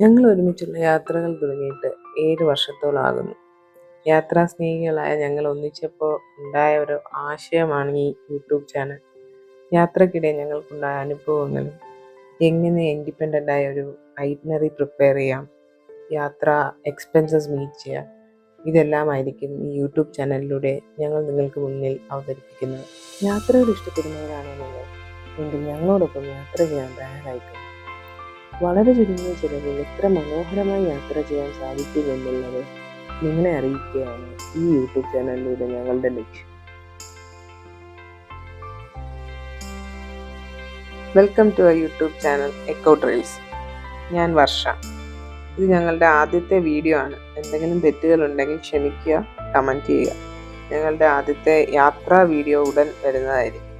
ഞങ്ങൾ ഒരുമിച്ചുള്ള യാത്രകൾ തുടങ്ങിയിട്ട് 7 വർഷത്തോളാകുന്നു. യാത്രാസ്നേഹികളായ ഞങ്ങൾ ഒന്നിച്ചപ്പോൾ ഉണ്ടായ ഒരു ആശയമാണ് ഈ യൂട്യൂബ് ചാനൽ. യാത്രക്കിടെ ഞങ്ങൾക്കുണ്ടായ അനുഭവങ്ങളും എങ്ങനെ ഇൻഡിപെൻഡൻ്റായ ഒരു ഐറ്റിനറി പ്രിപ്പയർ ചെയ്യാം, യാത്രാ എക്സ്പെൻസസ് മീറ്റ് ചെയ്യാം, ഇതെല്ലാമായിരിക്കും ഈ യൂട്യൂബ് ചാനലിലൂടെ ഞങ്ങൾ നിങ്ങൾക്ക് മുന്നിൽ അവതരിപ്പിക്കുന്നത്. യാത്രകൾ ഇഷ്ടപ്പെടുന്നവരാണോ നിങ്ങൾ? എങ്കിൽ ഞങ്ങളോടൊപ്പം യാത്ര ചെയ്യാൻ തയ്യാറായിട്ടുണ്ട്. വളരെ ചുരുങ്ങിയ ചിലവിൽ എത്ര മനോഹരമായി യാത്ര ചെയ്യാൻ സാധിക്കുമെന്നുള്ളത് നിങ്ങളെ അറിയിക്കുകയാണ് ഈ യൂട്യൂബ് ചാനലിലൂടെ ഞങ്ങളുടെ ലക്ഷ്യം. Welcome to our YouTube channel echo trails. ഞാൻ വർഷ. ഇത് ഞങ്ങളുടെ ആദ്യത്തെ വീഡിയോ ആണ്. എന്തെങ്കിലും തെറ്റുകളുണ്ടെങ്കിൽ ക്ഷമിക്കുക, കമൻറ്റ് ചെയ്യുക. ഞങ്ങളുടെ ആദ്യത്തെ യാത്രാ വീഡിയോ ഉടൻ വരുന്നതായിരിക്കും.